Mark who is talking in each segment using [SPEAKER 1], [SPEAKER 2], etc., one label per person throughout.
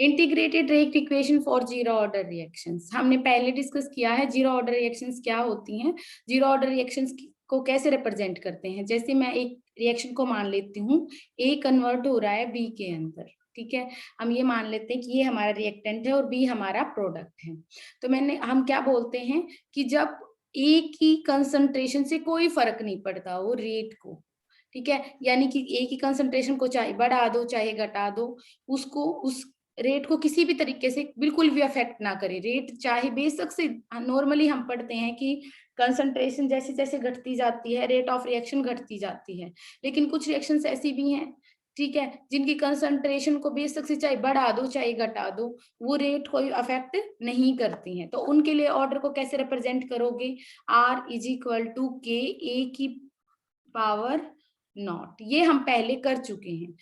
[SPEAKER 1] Integrated rate equation for zero order reactions हमने पहले discuss किया है। जीरो ऑर्डर रिएक्शंस क्या होती हैं, जीरो ऑर्डर रिएक्शंस को कैसे रिप्रेजेंट करते हैं। जैसे मैं एक रिएक्शन को मान लेती हूँ, ए कन्वर्ट हो रहा है बी के अंदर, ठीक है। हम ये मान लेते हैं कि ये हमारा रिएक्टेंट है और बी हमारा प्रोडक्ट है। तो हम क्या बोलते हैं कि जब ए की कंसंट्रेशन से कोई फर्क नहीं पड़ता वो रेट को, ठीक है, यानी कि ए की कंसंट्रेशन को चाहे बढ़ा दो चाहे घटा दो, उसको उस रेट को किसी भी तरीके से बिल्कुल भी अफेक्ट ना करे। रेट चाहे बेशक से, नॉर्मली हम पढ़ते हैं कि कंसंट्रेशन जैसे जैसे घटती जाती है रेट ऑफ रिएक्शन घटती जाती है, लेकिन कुछ रिएक्शंस ऐसी भी हैं, ठीक है, जिनकी कंसंट्रेशन को बेशक से चाहे बढ़ा दो चाहे घटा दो वो रेट को अफेक्ट नहीं करती हैं। तो उनके लिए ऑर्डर को कैसे रिप्रेजेंट करोगे, आर इज इक्वल टू के ए की पावर नॉट, ये हम पहले कर चुके हैं।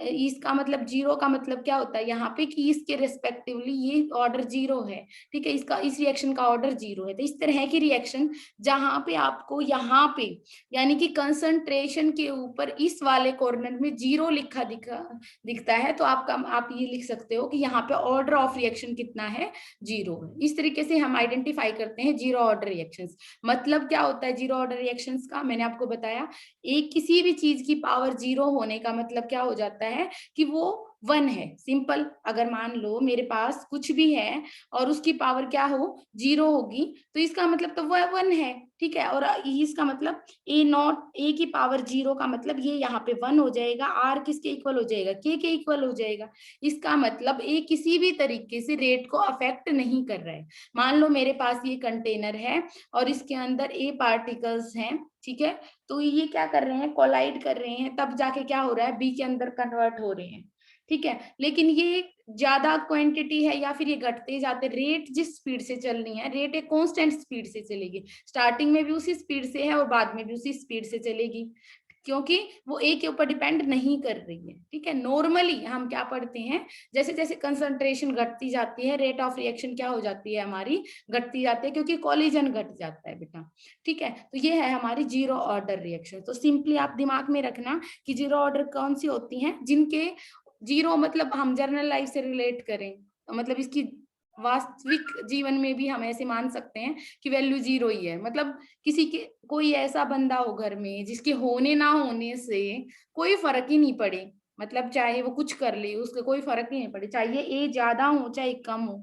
[SPEAKER 1] इसका मतलब जीरो का मतलब क्या होता है यहाँ पे कि इसके रेस्पेक्टिवली ये ऑर्डर जीरो है, ठीक है, इसका इस रिएक्शन का ऑर्डर जीरो है। तो इस तरह की रिएक्शन जहां पे आपको यहाँ पे यानी कि कंसंट्रेशन के ऊपर इस वाले कॉर्नर में जीरो लिखा दिखता है, तो आप ये लिख सकते हो कि यहाँ पे ऑर्डर ऑफ रिएक्शन कितना है, जीरो है। इस तरीके से हम आइडेंटिफाई करते हैं जीरो ऑर्डर रिएक्शंस। मतलब क्या होता है जीरो ऑर्डर रिएक्शंस का, मैंने आपको बताया, एक किसी भी चीज की पावर जीरो होने का मतलब क्या हो जाता है कि वो वन है। सिंपल, अगर मान लो मेरे पास कुछ भी है और उसकी पावर क्या हो, जीरो होगी, तो इसका मतलब तो वह वन है, ठीक है। और इसका मतलब ए नॉट, ए की पावर जीरो का मतलब ये यहाँ पे वन हो जाएगा, आर किसके इक्वल हो जाएगा, के इक्वल हो जाएगा। इसका मतलब ए किसी भी तरीके से रेट को अफेक्ट नहीं कर रहा है। मान लो मेरे पास ये कंटेनर है और इसके अंदर ए पार्टिकल्स हैं, ठीक है, तो ये क्या कर रहे हैं, कोलाइड कर रहे हैं, तब जाके क्या हो रहा है, बी के अंदर कन्वर्ट हो रहे हैं, ठीक है। लेकिन ये ज्यादा क्वांटिटी है या फिर ये घटते जाते, रेट जिस स्पीड से चलनी है, रेट एक कांस्टेंट स्पीड से चलेगी, स्टार्टिंग में भी उसी स्पीड से है और बाद में भी उसी स्पीड से चलेगी, क्योंकि वो ए के ऊपर डिपेंड नहीं कर रही है, ठीक है। नॉर्मली हम क्या पढ़ते हैं, जैसे जैसे कंसंट्रेशन घटती जाती है रेट ऑफ रिएक्शन क्या हो जाती है हमारी, घटती जाती है, क्योंकि कोलिजन घट जाता है बेटा, ठीक है। तो ये है हमारी जीरो ऑर्डर रिएक्शन। तो सिंपली आप दिमाग में रखना कि जीरो ऑर्डर कौन सी होती हैं, जिनके जीरो मतलब हम जर्नल लाइफ से रिलेट करें, मतलब इसकी वास्तविक जीवन में भी हम ऐसे मान सकते हैं कि वैल्यू जीरो ही है। मतलब किसी के, कोई ऐसा बंदा हो घर में जिसके होने ना होने से कोई फर्क ही नहीं पड़े, मतलब चाहे वो कुछ कर ले उसका कोई फर्क ही नहीं पड़े, चाहे ए ज्यादा हो चाहे कम हो,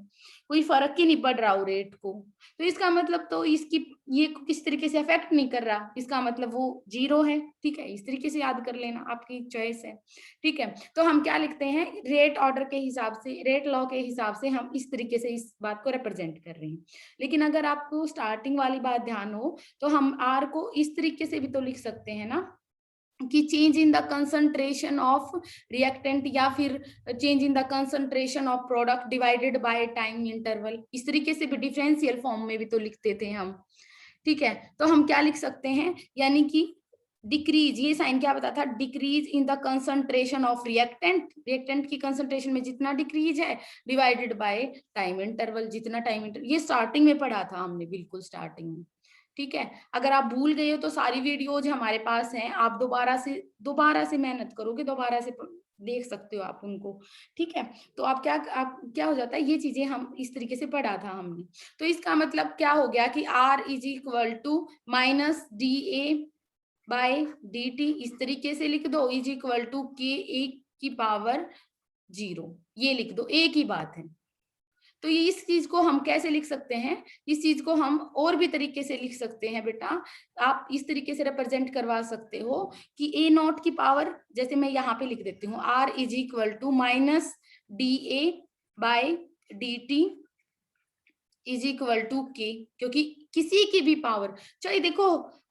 [SPEAKER 1] कोई फर्क ही नहीं पड़ रहा हो रेट को, तो इसका मतलब तो इसकी ये किस तरीके से अफेक्ट नहीं कर रहा, इसका मतलब वो जीरो है, ठीक है। इस तरीके से याद कर लेना, आपकी चॉइस है, ठीक है। तो हम क्या लिखते हैं, रेट ऑर्डर के हिसाब से, रेट लॉ के हिसाब से हम इस तरीके से इस बात को रिप्रेजेंट कर रहे हैं। लेकिन अगर आपको स्टार्टिंग वाली बात ध्यान हो तो हम आर को इस तरीके से भी तो लिख सकते हैं ना, कि change in the concentration of reactant या फिर change in the concentration of product divided by time interval, इस तरीके से भी डिफरेंशियल फॉर्म में भी तो लिखते थे हम, ठीक है। तो हम क्या लिख सकते हैं, यानी कि डिक्रीज, ये साइन क्या बताता था, decrease in the concentration of reactant, reactant की कंसंट्रेशन में जितना डिक्रीज है डिवाइडेड बाय टाइम इंटरवल, जितना टाइम इंटरवल, ये स्टार्टिंग में पढ़ा था हमने, बिल्कुल स्टार्टिंग में, ठीक है। अगर आप भूल गए हो तो सारी वीडियोज हमारे पास हैं, आप दोबारा से मेहनत करोगे, दोबारा से देख सकते हो आप उनको, ठीक है। तो आप क्या हो जाता है, ये चीजें हम इस तरीके से पढ़ा था हमने। तो इसका मतलब क्या हो गया कि R is equal to minus D A by D T, इस तरीके से लिख दो, इज इक्वल टू के ए की पावर जीरो, ये लिख दो, एक ही बात है। तो ये इस चीज को हम कैसे लिख सकते हैं, इस चीज को हम और भी तरीके से लिख सकते हैं बेटा, आप इस तरीके से रिप्रेजेंट करवा सकते हो कि ए नॉट की पावर, जैसे मैं यहाँ पे लिख देती हूँ, R is equal to minus D A by D T is equal to K, क्योंकि किसी की भी पावर, चाहे देखो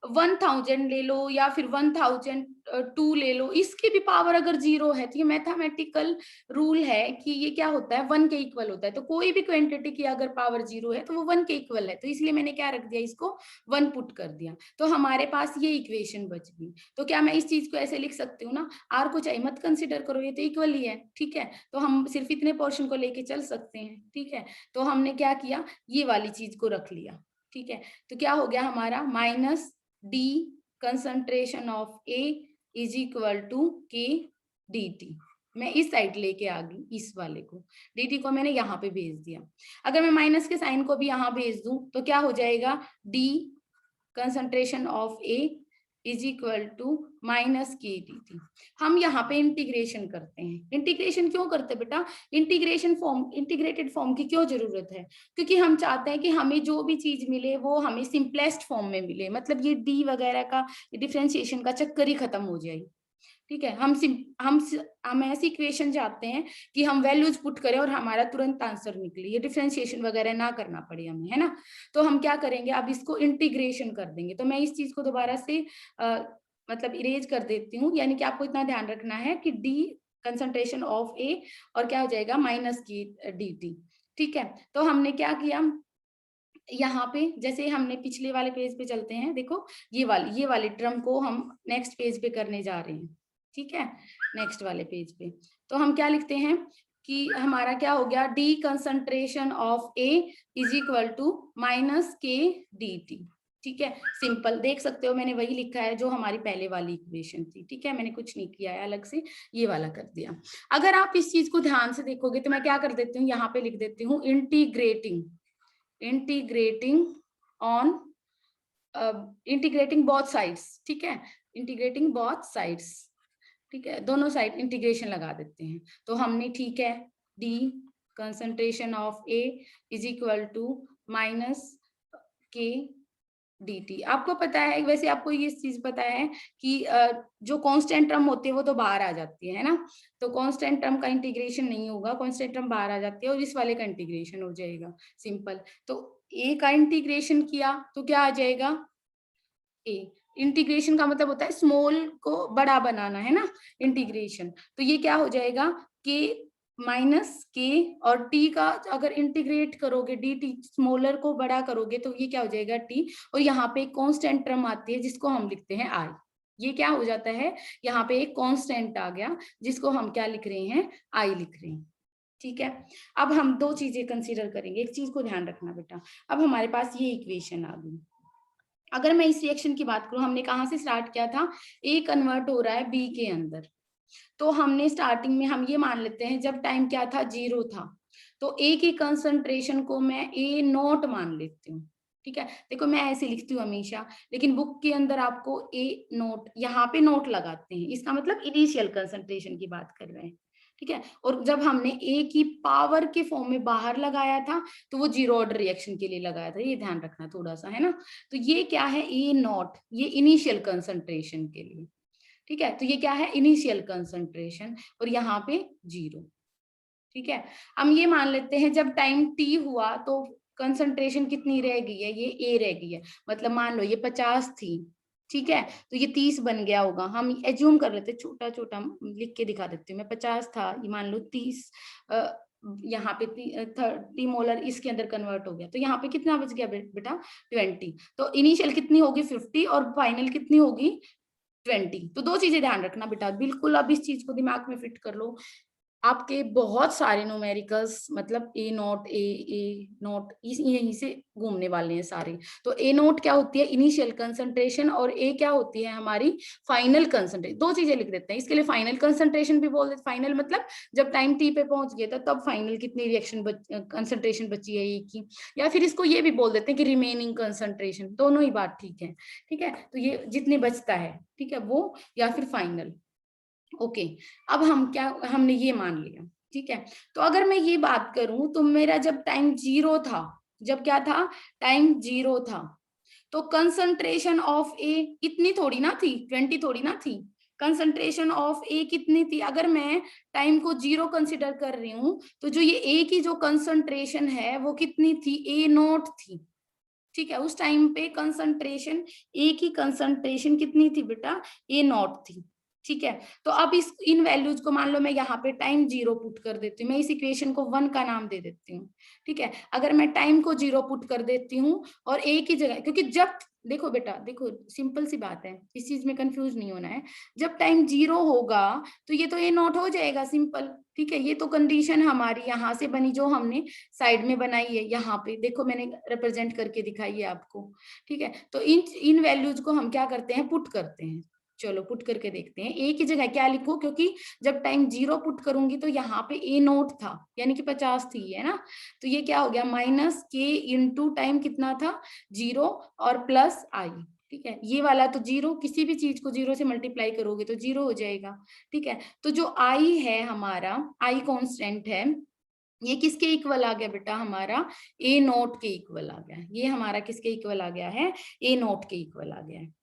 [SPEAKER 1] 1000 ले लो या फिर 1002 ले लो, इसकी भी पावर अगर जीरो है तो ये मैथमेटिकल रूल है कि ये क्या होता है, वन के इक्वल होता है। तो कोई भी क्वांटिटी की अगर पावर जीरो है तो वो वन के इक्वल है, तो इसलिए मैंने क्या रख दिया, इसको वन पुट कर दिया, तो हमारे पास ये इक्वेशन बच गई। तो क्या मैं इस चीज को ऐसे लिख सकती हूँ ना, आर को चाहे मत कंसिडर करो, ये तो इक्वल ही है, ठीक है। तो हम सिर्फ इतने पोर्शन को लेके चल सकते हैं, ठीक है। तो हमने क्या किया, ये वाली चीज को रख लिया, ठीक है। तो क्या हो गया हमारा, minus D concentration of A is equal to K D T, मैं इस साइड लेके आ गई, इस वाले को dt को मैंने यहाँ पे भेज दिया। अगर मैं माइनस के साइन को भी यहाँ भेज दूं तो क्या हो जाएगा, d concentration of A is equal to minus K dt। हम यहाँ पे इंटीग्रेशन करते हैं। इंटीग्रेशन क्यों करते हैं बेटा, इंटीग्रेशन फॉर्म, इंटीग्रेटेड फॉर्म की क्यों जरूरत है, क्योंकि हम चाहते हैं कि हमें जो भी चीज मिले वो हमें सिंपलेस्ट फॉर्म में मिले, मतलब ये डी वगैरह का डिफरेंशिएशन का चक्कर ही खत्म हो जाए। ठीक है, हम ऐसी इक्वेशन चाहते हैं कि हम वैल्यूज पुट करें और हमारा तुरंत आंसर निकले, ये डिफरेंशिएशन वगैरह ना करना पड़े हमें, है ना। तो हम क्या करेंगे, अब इसको इंटीग्रेशन कर देंगे। तो मैं इस चीज को दोबारा से मतलब इरेज कर देती हूँ, यानी कि आपको इतना ध्यान रखना है कि डी कंसंट्रेशन ऑफ ए और क्या हो जाएगा माइनस की डी टी। ठीक है, तो हमने क्या किया यहाँ पे, जैसे हमने पिछले वाले पेज पे चलते हैं, देखो ये वाली टर्म को हम नेक्स्ट पेज पे करने जा रहे हैं। ठीक है, नेक्स्ट वाले पेज पे तो हम क्या लिखते हैं कि हमारा क्या हो गया, D concentration of A is equal to minus K D T. ठीक है, सिंपल देख सकते हो मैंने वही लिखा है जो हमारी पहले वाली इक्वेशन थी। ठीक है, मैंने कुछ नहीं किया है अलग से, ये वाला कर दिया। अगर आप इस चीज को ध्यान से देखोगे तो मैं क्या कर देती हूँ, यहाँ पे लिख देती हूँ integrating on integrating both sides. ठीक है, इंटीग्रेटिंग बोथ साइड्स। ठीक है, दोनों साइड इंटीग्रेशन लगा देते हैं। तो हमने, ठीक है, D concentration of A is equal to minus K dt। आपको पता है, वैसे आपको ये चीज पता है कि जो कांस्टेंट टर्म होती है वो तो बाहर आ जाती है ना, तो कांस्टेंट टर्म का इंटीग्रेशन नहीं होगा, कांस्टेंट टर्म बाहर आ जाती है और इस वाले का इंटीग्रेशन हो जाएगा सिंपल। तो a का इंटीग्रेशन किया तो क्या आ जाएगा, a इंटीग्रेशन का मतलब होता है स्मॉल को बड़ा बनाना, है ना, इंटीग्रेशन। तो ये क्या हो जाएगा के माइनस के, और टी का अगर इंटीग्रेट करोगे, डी टी स्मॉलर को बड़ा करोगे तो ये क्या हो जाएगा टी, और यहाँ पे एक कांस्टेंट टर्म आती है जिसको हम लिखते हैं आई। ये क्या हो जाता है, यहाँ पे एक कांस्टेंट आ गया जिसको हम क्या लिख रहे हैं, आई लिख रहे हैं। ठीक है, अब हम दो चीजें कंसीडर करेंगे, एक चीज को ध्यान रखना बेटा। अब हमारे पास ये इक्वेशन आ गई। अगर मैं इस रिएक्शन की बात करूं, हमने कहां से स्टार्ट किया था, ए कन्वर्ट हो रहा है बी के अंदर। तो हमने स्टार्टिंग में हम ये मान लेते हैं जब टाइम क्या था, 0 था, तो ए की कंसंट्रेशन को मैं ए नॉट मान लेती हूँ। ठीक है, देखो मैं ऐसे लिखती हूँ हमेशा, लेकिन बुक के अंदर आपको ए नोट, यहाँ पे नोट लगाते हैं, इसका मतलब इनिशियल कंसंट्रेशन की बात कर रहे हैं। ठीक है, और जब हमने ए की पावर के फॉर्म में बाहर लगाया था तो वो जीरो ऑर्डर रिएक्शन के लिए लगाया था, ये ध्यान रखना थोड़ा सा, है ना। तो ये क्या है, ए नॉट, ये इनिशियल कंसंट्रेशन के लिए। ठीक है, तो ये क्या है, इनिशियल कंसंट्रेशन, और यहाँ पे 0। ठीक है, हम ये मान लेते हैं जब टाइम टी हुआ तो कंसंट्रेशन कितनी रह गई है, ये ए रह गई है, मतलब मान लो ये 50 थी। ठीक है, तो ये 30 बन गया होगा, हम एज्यूम कर लेते, छोटा छोटा लिख के दिखा देती हूँ मैं, 50 था, ये मान लो 30 यहाँ पे 30 मोलर इसके अंदर कन्वर्ट हो गया, तो यहाँ पे कितना बच गया बेटा, 20। तो इनिशियल कितनी होगी 50 और फाइनल कितनी होगी 20। तो दो चीजें ध्यान रखना बेटा, बिल्कुल अब इस चीज को दिमाग में फिट कर लो। आपके बहुत सारे न्यूमेरिकल्स, मतलब ए नोट ए नोट यहीं से घूमने वाले हैं सारे। तो ए नोट क्या होती है, इनिशियल कंसंट्रेशन, और ए क्या होती है हमारी फाइनल कंसंट्रेशन। दो चीजें लिख देते हैं इसके लिए, फाइनल कंसंट्रेशन भी बोल देते, फाइनल मतलब जब टाइम टी पे पहुंच गया था तब फाइनल कितनी रिएक्शन कंसंट्रेशन बची है ए की, या फिर इसको ये भी बोल देते हैं कि रिमेनिंग कंसंट्रेशन, दोनों ही बात ठीक है। ठीक है, तो ये जितने बचता है, ठीक है, वो, या फिर फाइनल। ओके, अब हम क्या, हमने ये मान लिया। ठीक है, तो अगर मैं ये बात करूं तो मेरा जब टाइम 0 था, जब क्या था, टाइम 0 था, तो कंसंट्रेशन ऑफ ए इतनी थोड़ी ना थी, 20 थोड़ी ना थी, कंसंट्रेशन ऑफ ए कितनी थी, अगर मैं टाइम को 0 कंसिडर कर रही हूं तो जो ये ए की जो कंसंट्रेशन है वो कितनी थी, ए नॉट थी। ठीक है, उस टाइम पे कंसंट्रेशन, ए की कंसंट्रेशन कितनी थी बेटा, ए नॉट थी। ठीक है, तो अब इस इन वैल्यूज को मान लो मैं यहाँ पे टाइम 0 पुट कर देती हूँ, मैं इस इक्वेशन को 1 का नाम दे देती हूँ। ठीक है, अगर मैं टाइम को 0 पुट कर देती हूँ और ए की जगह, क्योंकि जब, देखो बेटा, देखो सिंपल सी बात है, इस चीज में कंफ्यूज नहीं होना है, जब टाइम 0 होगा तो ये तो ए नॉट हो जाएगा सिंपल। ठीक है, ये तो कंडीशन हमारी यहाँ से बनी जो हमने साइड में बनाई है, यहाँ पे देखो मैंने रिप्रेजेंट करके दिखाई है आपको। ठीक है, तो इन वैल्यूज को हम क्या करते हैं, पुट करते हैं। चलो पुट करके देखते हैं। ए की जगह क्या लिखो, क्योंकि जब टाइम 0 पुट करूंगी तो यहाँ पे ए नोट था यानी कि 50 थी, है ना। तो ये क्या हो गया, माइनस के इंटू टाइम कितना था 0 और प्लस आई। ठीक है, ये वाला तो 0, किसी भी चीज को 0 से मल्टीप्लाई करोगे तो 0 हो जाएगा। ठीक है, तो जो आई है हमारा, आई कांस्टेंट है, ये किसके इक्वल आ गया बेटा, हमारा ए नोट के इक्वल आ गया। ये हमारा किसके इक्वल आ गया है, ए नोट के इक्वल आ गया है।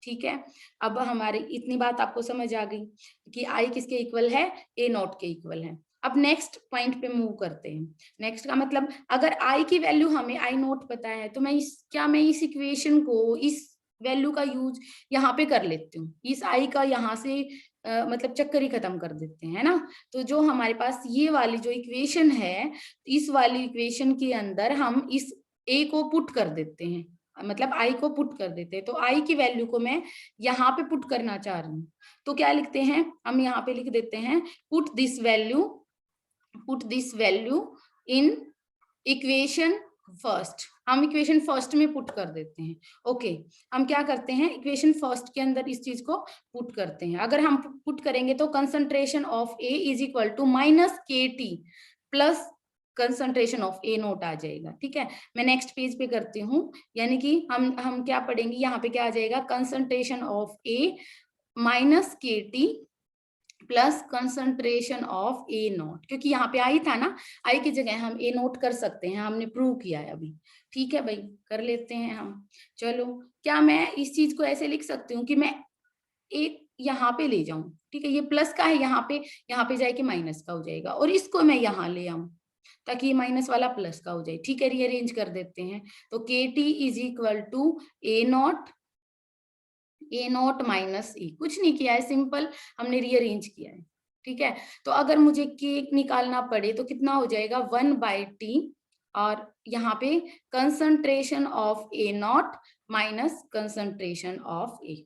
[SPEAKER 1] ठीक है, अब हमारी इतनी बात आपको समझ आ गई कि आई किसके इक्वल है, ए नॉट के इक्वल है। अब नेक्स्ट पॉइंट पे मूव करते हैं। नेक्स्ट का मतलब, अगर आई की वैल्यू हमें आई नॉट पता है तो मैं इस इक्वेशन को, इस वैल्यू का यूज यहाँ पे कर लेती हूँ, इस आई का यहाँ से मतलब चक्कर ही खत्म कर देते हैं, है ना। तो जो हमारे पास ये वाली जो इक्वेशन है, इस वाली इक्वेशन के अंदर हम इस ए को पुट कर देते हैं, मतलब आई को पुट कर देते हैं। तो आई की वैल्यू को मैं यहाँ पे पुट करना चाह रही हूँ, तो क्या लिखते हैं हम, यहाँ पे लिख देते हैं put this value in equation first. हम इक्वेशन फर्स्ट में पुट कर देते हैं। ओके, हम क्या करते हैं, इक्वेशन फर्स्ट के अंदर इस चीज को पुट करते हैं। अगर हम पुट करेंगे तो concentration of A is equal to minus K T plus concentration of A naught आ जाएगा। ठीक है, मैं नेक्स्ट पेज पे करती हूँ, यानी कि हम क्या पढ़ेंगे, यहाँ पे क्या आ जाएगा, concentration of A minus K T plus concentration of A note, क्योंकि यहाँ पे आई था ना, आई की जगह हम ए नोट कर सकते हैं, हमने प्रूव किया है अभी। ठीक है भाई, कर लेते हैं हम। चलो, क्या मैं इस चीज को ऐसे लिख सकती हूँ कि मैं एक यहाँ पे ले जाऊं, ठीक है, ये प्लस का है, यहाँ पे जाके माइनस का हो जाएगा, और इसको मैं यहाँ ले आऊं ताकि ये माइनस वाला प्लस का हो जाए। ठीक है, रीअरेंज कर देते हैं। तो K T is equal to A naught minus E, कुछ नहीं किया है, सिंपल हमने रीअरेंज किया है। ठीक है, तो अगर मुझे के निकालना पड़े तो कितना हो जाएगा, 1/t, और यहाँ पे concentration of A naught minus concentration of A,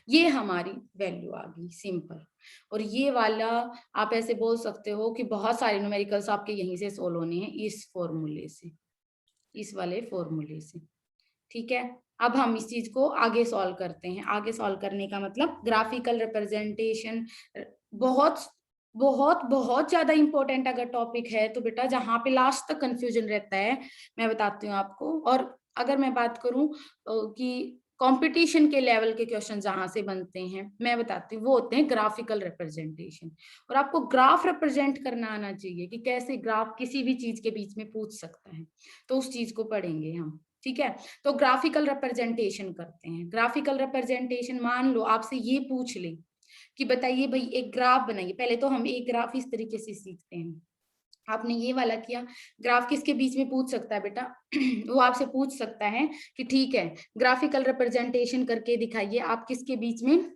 [SPEAKER 1] ये हमारी वैल्यू आ गई, सिंपल। और ये वाला आप ऐसे बोल सकते हो कि बहुत सारे न्यूमेरिकल्स आपके यहीं से सोल्व होने हैं, इस फॉर्मूले से, इस वाले फॉर्मूले से। ठीक है, अब हम इस चीज को आगे सॉल्व करते हैं। आगे सॉल्व करने का मतलब ग्राफिकल रिप्रेजेंटेशन बहुत बहुत बहुत ज्यादा इंपॉर्टेंट अगर टॉपिक है तो बेटा, जहां पे लास्ट तक कंफ्यूजन रहता है, मैं बताती हूँ आपको। और अगर मैं बात करूं कि कंपटीशन के लेवल के क्वेश्चन जहां से बनते हैं, मैं बताती हूँ, वो होते हैं ग्राफिकल रिप्रेजेंटेशन। और आपको ग्राफ रिप्रेजेंट करना आना चाहिए कि कैसे ग्राफ किसी भी चीज के बीच में पूछ सकता है, तो उस चीज को पढ़ेंगे हम। ठीक है, तो ग्राफिकल रिप्रेजेंटेशन करते हैं। ग्राफिकल रिप्रेजेंटेशन, मान लो आपसे ये पूछ ले कि बताइए भाई एक ग्राफ बनाइए, पहले तो हम एक ग्राफ इस तरीके से सीखते हैं। आपने ये वाला किया, ग्राफ किसके बीच में पूछ सकता है बेटा वो आपसे पूछ सकता है कि ठीक है, ग्राफिकल रिप्रेजेंटेशन करके दिखाइए आप किसके बीच में,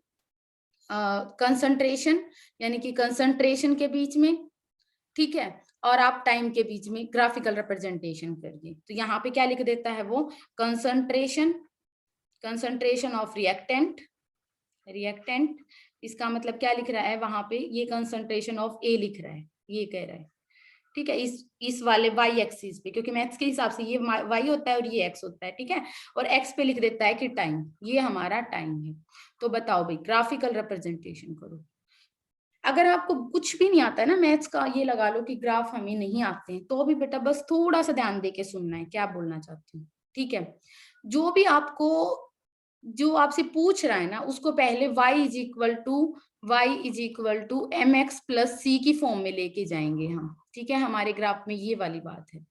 [SPEAKER 1] कंसंट्रेशन, यानी कि कंसंट्रेशन के बीच में, ठीक है, और आप टाइम के बीच में ग्राफिकल रिप्रेजेंटेशन करिए। तो यहाँ पे क्या लिख देता है वो, कंसंट्रेशन ऑफ रिएक्टेंट, इसका मतलब क्या लिख रहा है वहां पे, ये कंसंट्रेशन ऑफ ए लिख रहा है, ये कह रहा है। ठीक है, इस वाले वाई एक्सिस पे, क्योंकि मैथ्स के हिसाब से ये वाई होता है और ये एक्स होता है। ठीक है, और एक्स पे लिख देता है कि टाइम, ये हमारा टाइम है। तो बताओ भाई, ग्राफिकल रिप्रेजेंटेशन करो। अगर आपको कुछ भी नहीं आता है ना मैथ्स का, ये लगा लो कि ग्राफ हमें नहीं आते हैं, तो भी बेटा बस थोड़ा सा ध्यान देके सुनना है क्या बोलना चाहती हूँ। ठीक है, जो भी आपको, जो आपसे पूछ रहा है ना, उसको पहले y is equal to M X plus C की फॉर्म में लेके जाएंगे हम। ठीक है, हमारे ग्राफ में ये वाली बात है।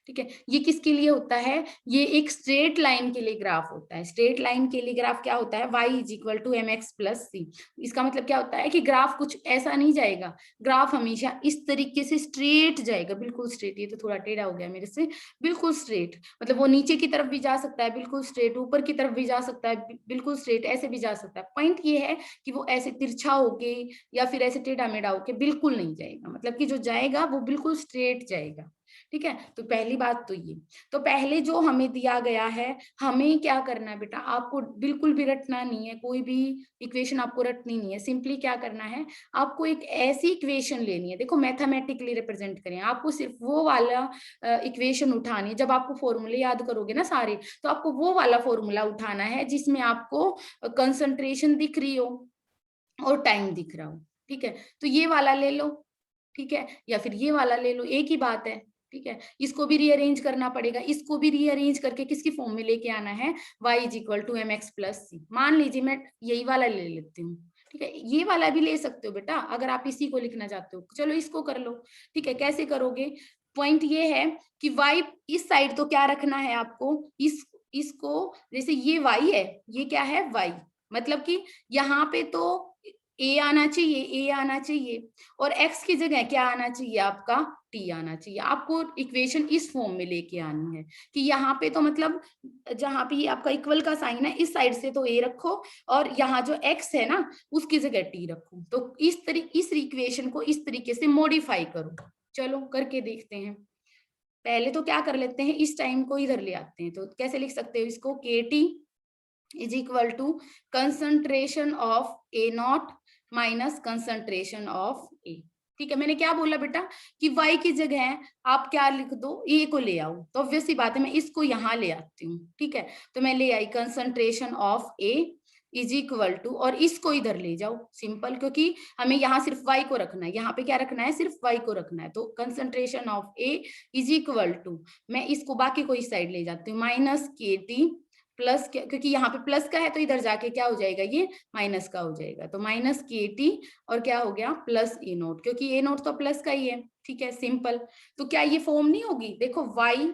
[SPEAKER 1] ठीक है, ये किसके लिए होता है, ये एक स्ट्रेट लाइन के लिए ग्राफ होता है। स्ट्रेट लाइन के लिए ग्राफ क्या होता है, y is equal to M X plus C. इसका मतलब क्या होता है कि ग्राफ कुछ ऐसा नहीं जाएगा, ग्राफ हमेशा इस तरीके से स्ट्रेट जाएगा, बिल्कुल स्ट्रेट। ये तो थोड़ा टेढ़ा हो गया मेरे से, बिल्कुल स्ट्रेट, मतलब वो नीचे की तरफ भी जा सकता है बिल्कुल स्ट्रेट, ऊपर की तरफ भी जा सकता है बिल्कुल स्ट्रेट, ऐसे भी जा सकता है। पॉइंट ये है कि वो ऐसे तिरछा होके या फिर ऐसे टेढ़ा मेढ़ा होके बिल्कुल नहीं जाएगा, मतलब कि जो जाएगा वो बिल्कुल स्ट्रेट जाएगा। ठीक है, तो पहली बात तो ये, तो पहले जो हमें दिया गया है, हमें क्या करना है बेटा, आपको बिल्कुल भी रटना नहीं है, कोई भी इक्वेशन आपको रटनी नहीं है। सिंपली क्या करना है, आपको एक ऐसी इक्वेशन लेनी है, देखो मैथमेटिकली रिप्रेजेंट करें, आपको सिर्फ वो वाला इक्वेशन उठानी है। जब आपको फॉर्मूले याद करोगे ना सारे, तो आपको वो वाला फॉर्मूला उठाना है जिसमें आपको कंसंट्रेशन दिख रही हो। और टाइम दिख रहा हो, ठीक है, तो ये वाला ले लो, ठीक है, या फिर ये वाला ले लो, एक ही बात है, ठीक है। इसको भी रीअरेंज करना पड़ेगा, इसको भी रीअरेंज करके किसकी फॉर्म में लेके आना है, y = mx + c। मान लीजिए मैं यही वाला ले लेती हूँ, ठीक है, ये वाला भी ले सकते हो बेटा अगर आप इसी को लिखना चाहते हो, चलो इसको कर लो, ठीक है। कैसे करोगे, पॉइंट ये है कि y इस साइड तो क्या रखना है आपको, इसको जैसे ये y है, ये क्या है y, मतलब कि यहाँ पे तो a आना चाहिए, a आना चाहिए, और x की जगह क्या आना चाहिए आपका, t आना चाहिए। आपको इक्वेशन इस फॉर्म में लेके आनी है कि यहाँ पे तो मतलब जहाँ पे ये आपका इक्वल का साइन है, इस साइड से तो a रखो और यहाँ जो x है ना उसकी जगह t रखो। तो इस इक्वेशन को इस तरीके से मॉडिफाई करो। चलो करके देखते हैं। पहले तो क्या कर लेते हैं, इस टाइम को इधर ले आते हैं। तो कैसे लिख सकते हो इसको, KT = concentration of A0 minus concentration of A। ठीक है, मैंने क्या बोला बेटा कि y की जगह आप क्या लिख दो, A को ले आओ। तो ऑब्वियस सी बात है, मैं इसको यहाँ ले आती हूँ, ठीक है। तो मैं ले आई कंसंट्रेशन ऑफ A = और इसको इधर ले जाओ, सिंपल, क्योंकि हमें यहाँ सिर्फ y को रखना है, यहाँ पे क्या रखना है, सिर्फ y को रखना है। तो कंसंट्रेशन ऑफ A = मैं इसको बाकी को इस साइड ले जाती हूँ, माइनस KT प्लस, क्योंकि यहाँ पे प्लस का है तो इधर जाके क्या हो जाएगा, ये माइनस का हो जाएगा। तो माइनस KT और क्या हो गया, प्लस A0, क्योंकि A0 तो प्लस का ही है, ठीक है, सिंपल। तो क्या ये फॉर्म नहीं होगी, देखो y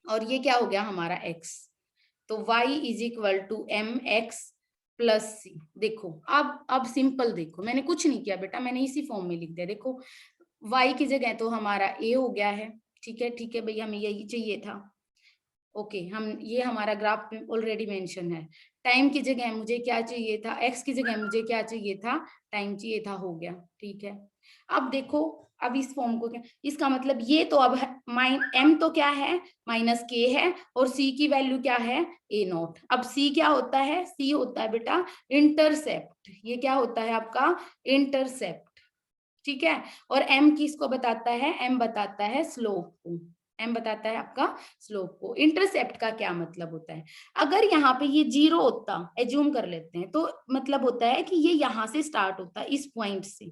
[SPEAKER 1] और ये क्या हो गया हमारा x, तो y = mx + c। देखो अब सिंपल, देखो मैंने कुछ नहीं किया बेटा, मैंने इसी फॉर्म में लिख दिया। देखो y की जगह तो हमारा a हो गया है, ठीक है, ठीक है भैया, हमें यही चाहिए था। ओके, हम ये हमारा ग्राफ में ऑलरेडी मेंशन है। टाइम की जगह मुझे क्या चाहिए था, x की जगह मुझे क्या चाहिए था, टाइम चाहिए था, हो गया, ठीक है। अब देखो, अब इस फॉर्म को क्या, इसका मतलब ये तो अब m तो क्या है, -k है, और c की वैल्यू क्या है, A0। अब c क्या होता है, c होता है बेटा इंटरसेप्ट, ये क्या होता है आपका इंटरसेप्ट, ठीक है। और m किसको बताता है, m बताता है स्लोप को, m बताता है आपका स्लोप को। इंटरसेप्ट का क्या मतलब होता है, अगर यहाँ पे ये 0 होता, एज्यूम कर लेते हैं, तो मतलब होता है कि ये यहाँ से स्टार्ट होता है, इस पॉइंट से,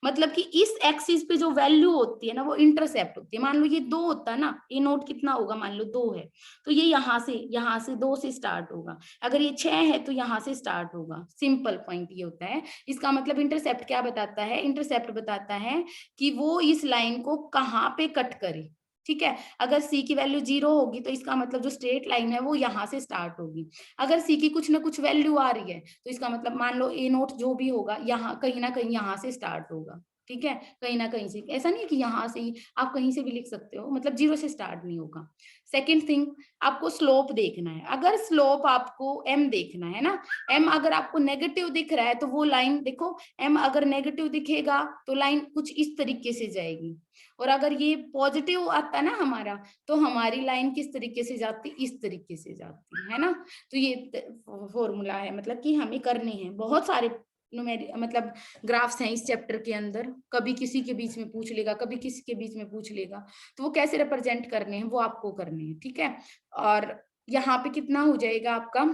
[SPEAKER 1] मतलब कि इस एक्सिस पे जो वैल्यू होती है ना वो इंटरसेप्ट होती है। मान लो ये 2 होता ना, A0 कितना होगा, मान लो 2 है, तो ये यहाँ से 2 से स्टार्ट होगा। अगर ये 6 है तो यहाँ से स्टार्ट होगा, सिंपल पॉइंट ये होता है। इसका मतलब इंटरसेप्ट क्या बताता है, इंटरसेप्ट बताता है कि वो इस लाइन को कहाँ पे कट करे, ठीक है। अगर c की वैल्यू 0 होगी तो इसका मतलब जो स्ट्रेट लाइन है वो यहाँ से स्टार्ट होगी। अगर c की कुछ ना कुछ वैल्यू आ रही है तो इसका मतलब मान लो A0 जो भी होगा, यहाँ कहीं ना कहीं यहाँ से स्टार्ट होगा, ठीक है, कहीं ना कहीं से। ऐसा नहीं है कि यहाँ से ही, आप कहीं से भी लिख सकते हो, मतलब 0 से स्टार्ट नहीं होगा। सेकेंड थिंग, आपको स्लोप देखना है। अगर स्लोप आपको m देखना है ना, m अगर आपको नेगेटिव दिख रहा है तो वो लाइन देखो, m अगर नेगेटिव दिखेगा तो लाइन कुछ इस तरीके से जाएगी, और अगर ये पॉजिटिव आता ना हमारा, तो हमारी लाइन किस तरीके से जाती, इस तरीके से जाती है ना। तो ये फॉर्मूला है, मतलब कि हमें करने हैं बहुत सारे मतलब ग्राफ्स हैं इस चैप्टर के अंदर। कभी किसी के बीच में पूछ लेगा, कभी किसी के बीच में पूछ लेगा, तो वो कैसे रिप्रेजेंट करने हैं वो आपको करने हैं, ठीक है। और यहाँ पे कितना हो जाएगा आपका,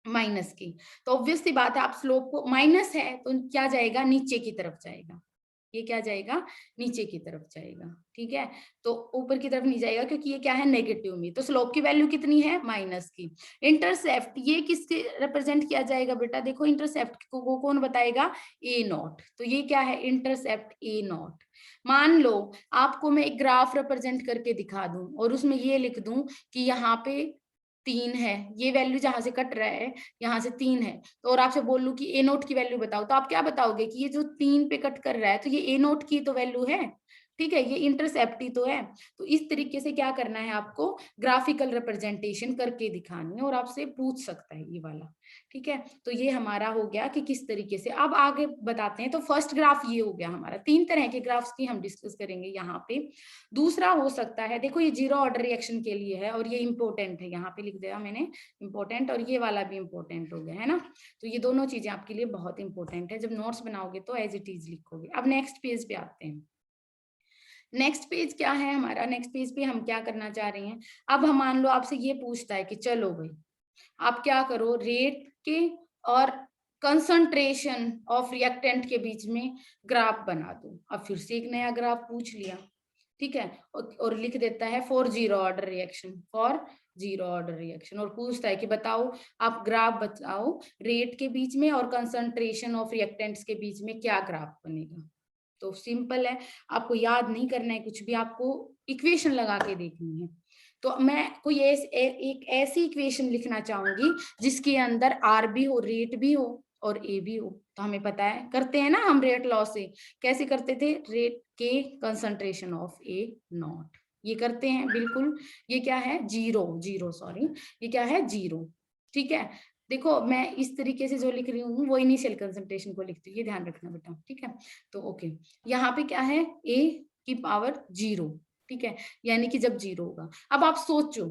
[SPEAKER 1] माइनस की, तो ऑब्वियस सी बात है, आप स्लोप को, माइनस है तो क्या जाएगा, नीचे की तरफ जाएगा, ये क्या जाएगा, नीचे की तरफ जाएगा, ठीक है। तो ऊपर की तरफ नहीं जाएगा क्योंकि ये क्या है, नेगेटिव में। तो स्लोप की वैल्यू कितनी है, माइनस की। इंटरसेप्ट ये किसके रिप्रेजेंट किया जाएगा बेटा, देखो इंटरसेप्ट को कौन बताएगा, A0। तो ये क्या है, इंटरसेप्ट A0। मान लो आपको मैं एक ग्राफ रिप्रेजेंट करके दिखा दूं और उसमें ये लिख दूं कि यहाँ पे 3 है, ये वैल्यू जहां से कट रहा है यहाँ से 3 है, तो और आपसे बोल लूं कि A0 की वैल्यू बताओ, तो आप क्या बताओगे कि ये जो 3 पे कट कर रहा है तो ये A0 की तो वैल्यू है, ठीक है, ये इंटरसेप्ट ही तो है। तो इस तरीके से क्या करना है आपको, ग्राफिकल रिप्रेजेंटेशन करके दिखानी है, और आपसे पूछ सकता है ये वाला, ठीक है। तो ये हमारा हो गया कि किस तरीके से। अब आगे बताते हैं। तो फर्स्ट ग्राफ ये हो गया हमारा, 3 तरह के ग्राफ्स की हम डिस्कस करेंगे यहाँ पे। दूसरा हो सकता है, देखो ये 0 ऑर्डर रिएक्शन के लिए है और ये इंपॉर्टेंट है, यहाँ पे लिख दिया मैंने इंपॉर्टेंट, और ये वाला भी इंपॉर्टेंट हो गया है ना। तो ये दोनों चीजें आपके लिए बहुत इंपॉर्टेंट है, जब नोट्स बनाओगे तो एज इट इज लिखोगे। अब नेक्स्ट पेज पे आते हैं। नेक्स्ट पेज क्या है हमारा, नेक्स्ट पेज पे हम क्या करना चाह रहे हैं। अब हम मान लो आपसे ये पूछता है कि चलो भाई आप क्या करो, रेट के और कंसंट्रेशन ऑफ रिएक्टेंट के बीच में ग्राफ बना दो। अब फिर से एक नया ग्राफ पूछ लिया, ठीक है, और लिख देता है for zero order reaction, for zero order reaction, और पूछता है कि बताओ, आप ग्राफ बताओ रेट के बीच में और कंसंट्रेशन ऑफ रिएक्टेंट्स के बीच में क्या ग्राफ बनेगा। तो सिंपल है, आपको याद नहीं करना है कुछ भी, आपको इक्वेशन लगा के देखनी है। तो मैं कोई एक ऐसी इक्वेशन लिखना चाहूंगी जिसके अंदर आर भी हो, रेट भी हो और ए भी हो। तो हमें पता है, करते हैं ना हम रेट लॉ से, कैसे करते थे, रेट के कंसंट्रेशन ऑफ ए नॉट, ये करते हैं बिल्कुल। ये क्या है, जीरो सॉरी, ये क्या है, जीरो, ठीक है। देखो मैं इस तरीके से जो लिख रही हूँ वो इनिशियल कंसंट्रेशन को लिखती हूँ, ये ध्यान रखना बेटा, ठीक है। तो ओके, यहाँ पे क्या है, ए की पावर जीरो, ठीक है, यानी कि जब जीरो होगा। अब आप सोचो,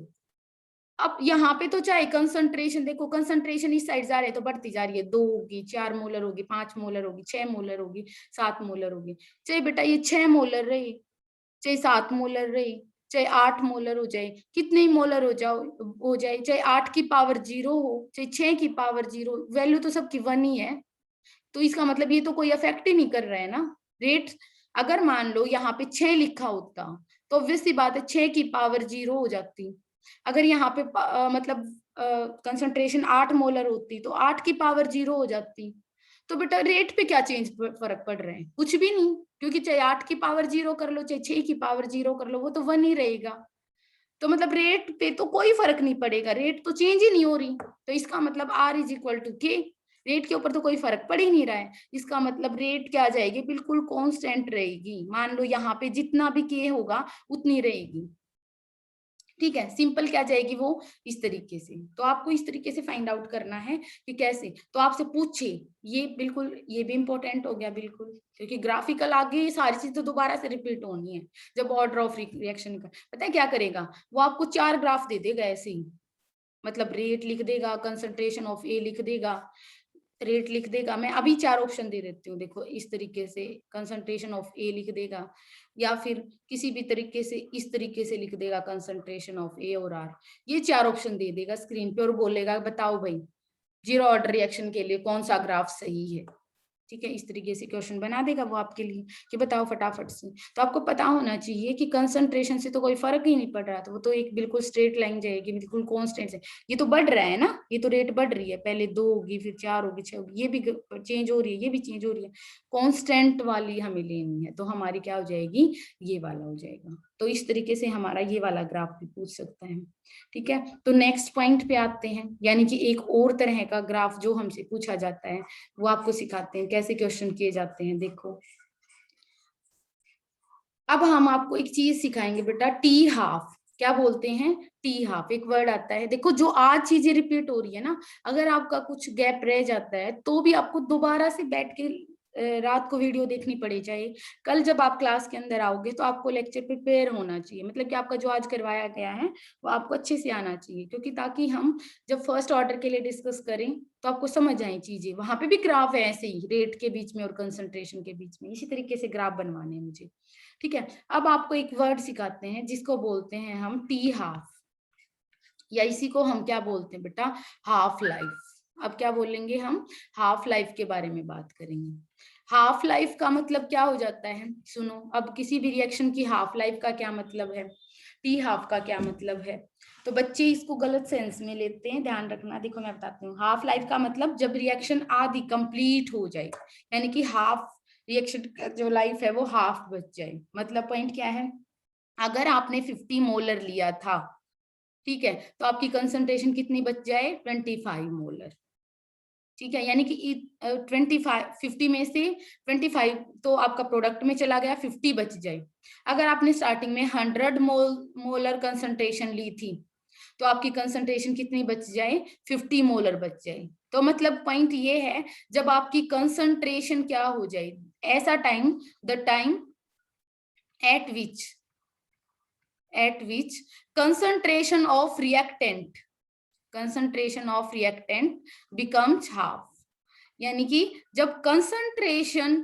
[SPEAKER 1] अब यहाँ पे तो चाहे कंसंट्रेशन, देखो कंसंट्रेशन इस साइड जा रहे तो बढ़ती जा रही है, 2 होगी, 4 मोलर होगी, 5 मोलर होगी, 6 मोलर होगी, 7 मोलर होगी। चाहे बेटा ये 6 मोलर रही, चाहे 7 मोलर रही, चाहे 8 मोलर हो जाए, कितने ही मोलर हो जाए, चाहे 8 की पावर जीरो हो, चाहे 6 की पावर जीरो, वैल्यू तो सबकी 1 ही है। तो इसका मतलब ये तो कोई अफेक्ट ही नहीं कर रहा है ना रेट। अगर मान लो यहाँ पे 6 लिखा होता तो ऑब्वियस सी बात है 6 की पावर जीरो हो जाती। अगर यहाँ पे मतलब कंसंट्रेशन 8 मोलर होती तो 8 की पावर जीरो हो जाती। तो बेटा रेट पे क्या चेंज फर्क पड़ रहा है, कुछ भी नहीं, क्योंकि चाहे 8 की पावर जीरो कर लो, चाहे 6 की पावर जीरो कर लो, वो तो 1 ही रहेगा। तो मतलब रेट पे तो कोई फर्क नहीं पड़ेगा, रेट तो चेंज ही नहीं हो रही। तो इसका मतलब आर इज इक्वल टू के, रेट के ऊपर तो कोई फर्क पड़ ही नहीं रहा है। इसका मतलब रेट क्या आ जाएगी, बिल्कुल कांस्टेंट रहेगी। मान लो यहाँ पे जितना भी के होगा उतनी रहेगी, ठीक है। सिंपल क्या जाएगी वो, इस तरीके से। तो आपको इस तरीके से फाइंड आउट करना है कि कैसे। तो आपसे पूछे, ये बिल्कुल, ये भी इंपॉर्टेंट हो गया बिल्कुल, क्योंकि ग्राफिकल आगे ये सारी चीज तो दोबारा से रिपीट होनी है। जब ऑर्डर ऑफ रिएक्शन का पता है क्या करेगा, वो आपको 4 ग्राफ दे देगा ऐसे ही, मतलब रेट लिख देगा, कंसंट्रेशन ऑफ ए लिख देगा, रेट लिख देगा। मैं अभी 4 ऑप्शन दे देती हूँ, देखो इस तरीके से कंसंट्रेशन ऑफ ए लिख देगा, या फिर किसी भी तरीके से इस तरीके से लिख देगा कंसंट्रेशन ऑफ ए और आर। ये 4 ऑप्शन दे देगा स्क्रीन पे और बोलेगा बताओ भाई जीरो ऑर्डर रिएक्शन के लिए कौन सा ग्राफ सही है, ठीक है। इस तरीके से क्वेश्चन बना देगा वो आपके लिए कि बताओ फटाफट से। तो आपको पता होना चाहिए कि कंसंट्रेशन से तो कोई फर्क ही नहीं पड़ रहा, तो वो तो एक बिल्कुल स्ट्रेट लाइन जाएगी, बिल्कुल कांस्टेंट है। ये तो बढ़ रहा है ना, ये तो रेट बढ़ रही है, पहले 2 होगी, फिर 4 होगी, 6 होगी, ये भी चेंज हो रही है, ये भी चेंज हो रही है। कांस्टेंट वाली हमें लेनी है, तो हमारी क्या हो जाएगी, ये वाला हो जाएगा। तो इस तरीके से हमारा ये वाला ग्राफ भी पूछ सकता है, ठीक है। तो नेक्स्ट पॉइंट पे आते हैं, यानी कि एक और तरह का ग्राफ जो हमसे पूछा जाता है वो आपको सिखाते हैं कैसे क्वेश्चन किए जाते हैं। देखो अब हम आपको एक चीज सिखाएंगे बेटा, टी हाफ। क्या बोलते हैं, टी हाफ, एक वर्ड आता है। देखो जो आज चीजें रिपीट हो रही है ना, अगर आपका कुछ गैप रह जाता है तो भी आपको दोबारा से बैठ के रात को वीडियो देखनी पड़े, चाहे कल जब आप क्लास के अंदर आओगे तो आपको लेक्चर प्रिपेयर होना चाहिए, मतलब कि आपका जो आज करवाया गया है वो आपको अच्छे से आना चाहिए, क्योंकि ताकि हम जब फर्स्ट ऑर्डर के लिए डिस्कस करें तो आपको समझ आए चीजें। वहां पे भी ग्राफ है ऐसे ही, रेट के बीच में और कंसंट्रेशन के बीच में, इसी तरीके से ग्राफ बनवाने हैं मुझे, ठीक है। अब आपको एक वर्ड सिखाते हैं जिसको बोलते हैं हम टी हाफ, या इसी को हम क्या बोलते हैं बेटा, हाफ लाइफ। अब क्या बोलेंगे हम, हाफ लाइफ के बारे में बात करेंगे। हाफ लाइफ का मतलब क्या हो जाता है, सुनो। अब किसी भी रिएक्शन की हाफ लाइफ का क्या मतलब है, टी हाफ का क्या मतलब है, तो बच्चे इसको गलत सेंस में लेते हैं, ध्यान रखना। देखो मैं बताती हूँ, हाफ लाइफ का मतलब जब रिएक्शन आधी कंप्लीट हो जाए, यानी कि हाफ रिएक्शन का जो लाइफ है वो हाफ बच जाए। मतलब पॉइंट क्या है, अगर आपने 50 मोलर लिया था, ठीक है, तो आपकी कंसंट्रेशन कितनी बच जाए, 25 मोलर, ठीक है। यानी कि 50 में से 25 तो आपका प्रोडक्ट में चला गया, 50 बच जाए। अगर आपने स्टार्टिंग में 100 मोलर कंसंट्रेशन ली थी तो आपकी कंसंट्रेशन कितनी बच जाए, 50 मोलर बच जाए। तो मतलब पॉइंट ये है, जब आपकी कंसंट्रेशन क्या हो जाए, ऐसा time, the time eight which concentration of reactant becomes half, यानी कि जब कंसंट्रेशन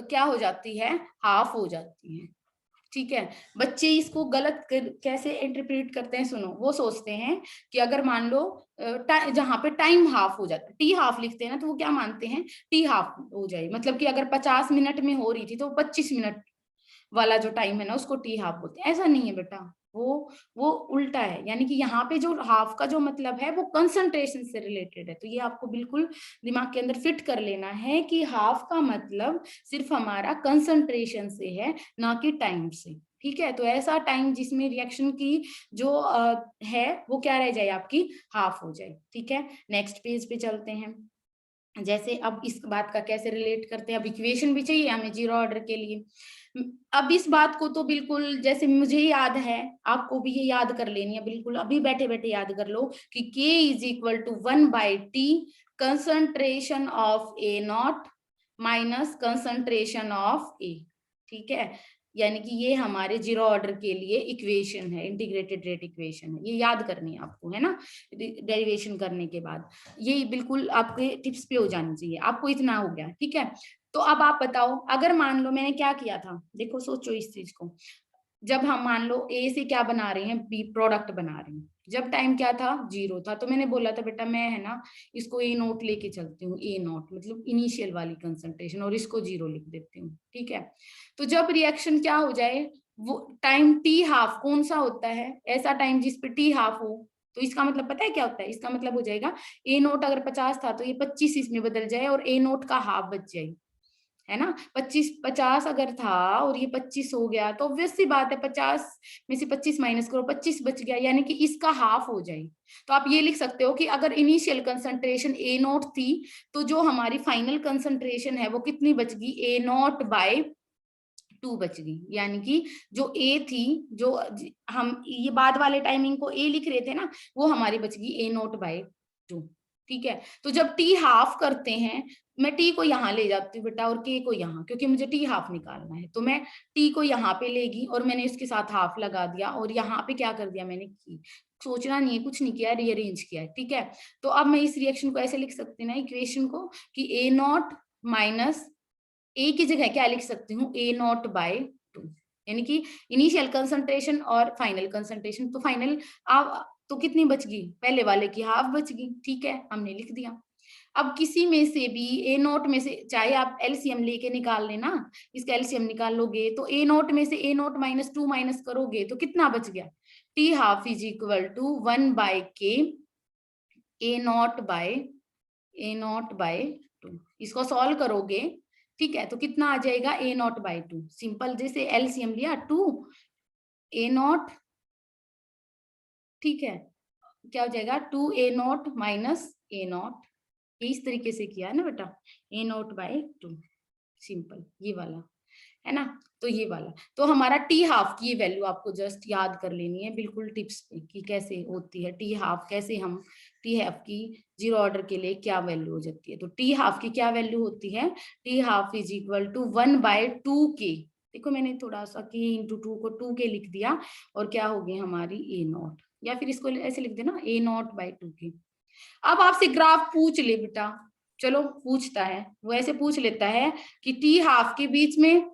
[SPEAKER 1] क्या हो जाती है, हाफ हो जाती है। ठीक है। बच्चे इसको गलत कैसे इंटरप्रेट करते हैं, सुनो। वो सोचते हैं कि अगर मान लो जहां पे टाइम हाफ हो जाता है, टी हाफ लिखते हैं ना, तो वो क्या मानते हैं, टी हाफ हो जाए, मतलब कि अगर 50 मिनट में हो रही थी तो 25 मिनट वाला जो टाइम है ना उसको टी हाफ बोलते हैं। ऐसा नहीं है बेटा, वो उल्टा है। यानी कि यहाँ पे जो हाफ का जो मतलब है वो कंसंट्रेशन से रिलेटेड है। तो ये आपको बिल्कुल दिमाग के अंदर फिट कर लेना है कि हाफ का मतलब सिर्फ हमारा कंसंट्रेशन से है, ना कि टाइम से। ठीक है, तो ऐसा टाइम जिसमें रिएक्शन की जो है वो क्या रह जाए, आपकी हाफ हो जाए। ठीक है, नेक्स्ट पेज पे चलते हैं। जैसे अब इस बात का कैसे रिलेट करते हैं, अब इक्वेशन भी चाहिए हमें जीरो ऑर्डर के लिए। अब इस बात को तो बिल्कुल जैसे मुझे याद है, आपको भी ये याद कर लेनी है, बिल्कुल अभी बैठे बैठे याद कर लो कि K is equal to 1/T concentration of A naught minus concentration of A. ठीक है, यानी कि ये हमारे जीरो ऑर्डर के लिए इक्वेशन है, इंटीग्रेटेड रेट इक्वेशन है, ये याद करनी है आपको, है ना, डेरिवेशन करने के बाद। ये बिल्कुल आपके टिप्स पे हो जानी चाहिए, आपको इतना हो गया। ठीक है, तो अब आप बताओ, अगर मान लो मैंने क्या किया था, देखो सोचो इस चीज को। जब हम मान लो ए से क्या बना रहे हैं, बी प्रोडक्ट बना रहे हैं, जब टाइम क्या था, जीरो था, तो मैंने बोला था बेटा मैं, है ना, इसको ए नोट लेके चलती हूँ, ए नोट मतलब इनिशियल वाली कंसंट्रेशन, और इसको जीरो लिख देती हूँ। ठीक है, तो जब रिएक्शन क्या हो जाए, वो टाइम टी हाफ कौन सा होता है, ऐसा टाइम जिस पे टी हाफ हो, तो इसका मतलब पता है क्या होता है, इसका मतलब हो जाएगा ए नोट अगर 50 था तो ये 25 इसमें बदल जाए और ए नोट का हाफ बच जाए, है ना। 50 अगर था और ये 25 हो गया, तो ऑब्वियस सी बात है 50 में से 25 माइनस करो, 25 बच गया, यानी कि इसका हाफ हो जाए। तो आप ये लिख सकते हो कि अगर इनिशियल कंसंट्रेशन ए नोट थी, तो जो हमारी फाइनल कंसंट्रेशन है वो कितनी बच गई, ए नोट बाय 2 बच गई। यानी कि जो ए थी, जो हम ये बाद वाले टाइमिंग को ए लिख रहे थे ना, वो हमारी बच गई ए नोट बाय 2। ठीक है, तो जब टी हाफ करते हैं, मैं टी को यहाँ ले जाती हूँ बेटा और के को यहाँ, क्योंकि मुझे टी हाफ निकालना है, तो मैं टी को यहाँ पे लेगी और मैंने इसके साथ हाफ लगा दिया, और यहाँ पे क्या कर दिया मैंने, की सोचना नहीं है, कुछ नहीं किया, रीअरेंज किया है। ठीक है, तो अब मैं इस रिएक्शन को ऐसे लिख सकती ना, इक्वेशन को, कि ए नॉट माइनस ए की जगह क्या लिख सकती हूँ, ए नॉट बाय 2, यानी कि इनिशियल कंसंट्रेशन और फाइनल कंसंट्रेशन। तो फाइनल अब तो कितनी बच गई, पहले वाले की हाफ बच गई। ठीक है, हमने लिख दिया। अब किसी में से भी ए नोट में से, चाहे आप एलसीएम लेके निकाल लेना, इसका एलसीएम निकाल लोगे, तो ए नोट में से ए नोट माइनस 2 माइनस करोगे तो कितना बच गया, T half is equal to 1/k A naught by 2। इसको सॉल्व करोगे, ठीक है, तो कितना आ जाएगा, ए नॉट बाय 2। सिंपल, जैसे एलसीएम लिया 2 ए नॉट, ठीक है, क्या हो जाएगा, 2 ए नॉट माइनस ए नॉट, इस तरीके से किया है ना बेटा, ए नॉट बाय 2, सिंपल ये वाला, है ना। तो ये वाला, तो हमारा टी हाफ की ये वैल्यू आपको जस्ट याद कर लेनी है, बिल्कुल टिप्स पे, कि कैसे होती है टी हाफ, कैसे हम टी हाफ की जीरो ऑर्डर के लिए क्या वैल्यू हो जाती है। तो टी हाफ की क्या वैल्यू होती है, T half is equal to 1/2k। देखो मैंने थोड़ा सा k इंटू 2 को 2k लिख दिया, और क्या हो गई हमारी ए नॉट, या फिर इसको ऐसे लिख देना ए नॉट बाय 2k। अब आपसे ग्राफ पूछ ले बेटा, चलो पूछता है, वो ऐसे पूछ लेता है कि टी हाफ के बीच में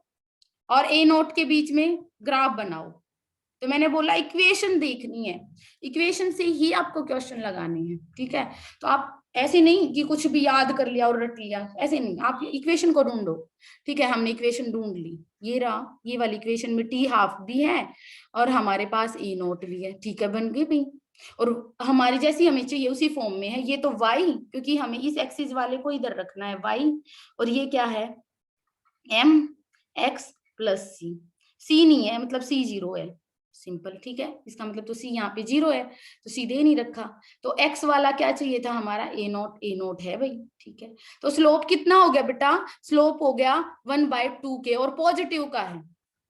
[SPEAKER 1] और ए नोट के बीच में ग्राफ बनाओ। तो मैंने बोला इक्वेशन देखनी है, इक्वेशन से ही आपको क्वेश्चन लगाने हैं। ठीक है, तो आप ऐसे नहीं कि कुछ भी याद कर लिया और रट लिया, ऐसे नहीं, आप इक्वेशन को ढूंढो। ठीक है, हमने इक्वेशन ढूंढ ली, ये रहा, ये वाली इक्वेशन में टी हाफ भी है और हमारे पास ए नोट भी है। ठीक है, बन गई भी, और हमारी जैसी हमें चाहिए उसी फॉर्म में है। ये तो वाई, क्योंकि हमें इस एक्सिस वाले को इधर रखना है वाई, और ये क्या है, एम एक्स प्लस सी, सी नहीं है मतलब सी जीरो है, सिंपल। ठीक है, इसका मतलब तो सी यहाँ पे जीरो है, तो सीधे नहीं रखा। तो एक्स वाला क्या चाहिए था हमारा, ए नोट है भाई। ठीक है, तो स्लोप कितना हो गया बेटा, स्लोप हो गया 1/2k, और पॉजिटिव का है,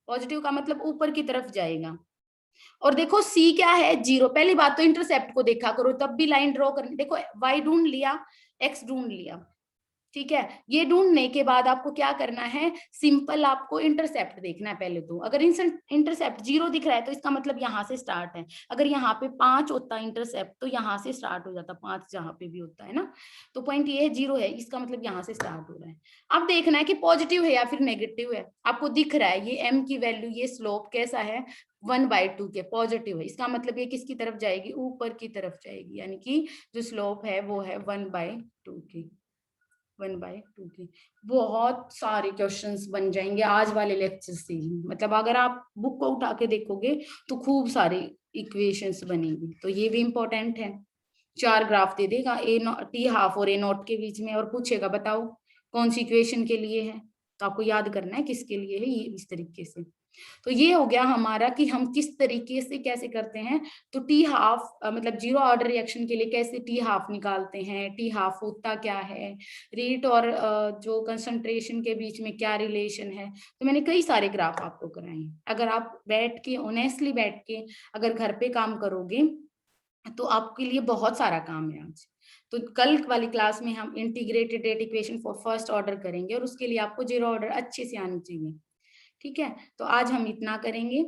[SPEAKER 1] पॉजिटिव का मतलब ऊपर की तरफ जाएगा। और देखो सी क्या है, जीरो। पहली बात तो इंटरसेप्ट को देखा करो, तब भी लाइन ड्रॉ करनी, देखो वाई ढूंढ लिया, एक्स ढूंढ लिया, ठीक है, ये ढूंढने के बाद आपको क्या करना है, सिंपल आपको इंटरसेप्ट देखना है पहले तो। अगर इंटरसेप्ट 0 दिख रहा है तो इसका मतलब यहाँ से स्टार्ट है। अगर यहाँ पे 5 होता है इंटरसेप्ट तो यहाँ से स्टार्ट हो जाता, 5 जहाँ पे भी होता है ना। तो पॉइंट ये है 0 है, इसका मतलब यहाँ से स्टार्ट हो रहा है। अब देखना है कि पॉजिटिव है या फिर नेगेटिव है। आपको दिख रहा है ये m की वैल्यू, ये स्लोप कैसा है, 1/2 के पॉजिटिव है। इसका मतलब ये किसकी तरफ जाएगी, ऊपर की तरफ जाएगी, यानी कि जो स्लोप है वो है 1/2 की, 1/2 की। बहुत सारे क्वेश्चंस बन जाएंगे आज वाले लेक्चर से ही। मतलब अगर आप बुक को उठा के देखोगे तो खूब सारी इक्वेशंस बनेंगी। तो ये भी इंपॉर्टेंट है। 4 ग्राफ दे देगा, टी हाफ और ए नॉट के बीच में, और पूछेगा बताओ कौन सी इक्वेशन के लिए है। तो आपको याद करना है किसके लिए है, ये इस तरीके से। तो ये हो गया हमारा कि हम किस तरीके से कैसे करते हैं। तो टी हाफ मतलब 0 ऑर्डर रिएक्शन के लिए कैसे टी हाफ निकालते हैं, टी हाफ होता क्या है, रेट और जो कंसंट्रेशन के बीच में क्या रिलेशन है। तो मैंने कई सारे ग्राफ आपको कराए हैं। अगर आप बैठ के ऑनेस्टली बैठ के अगर घर पे काम करोगे तो आपके लिए बहुत सारा काम है आज। तो कल वाली क्लास में हम integrated rate equation for first order करेंगे और उसके लिए आपको 0 ऑर्डर अच्छे से आनी चाहिए। ठीक है, तो आज हम इतना करेंगे।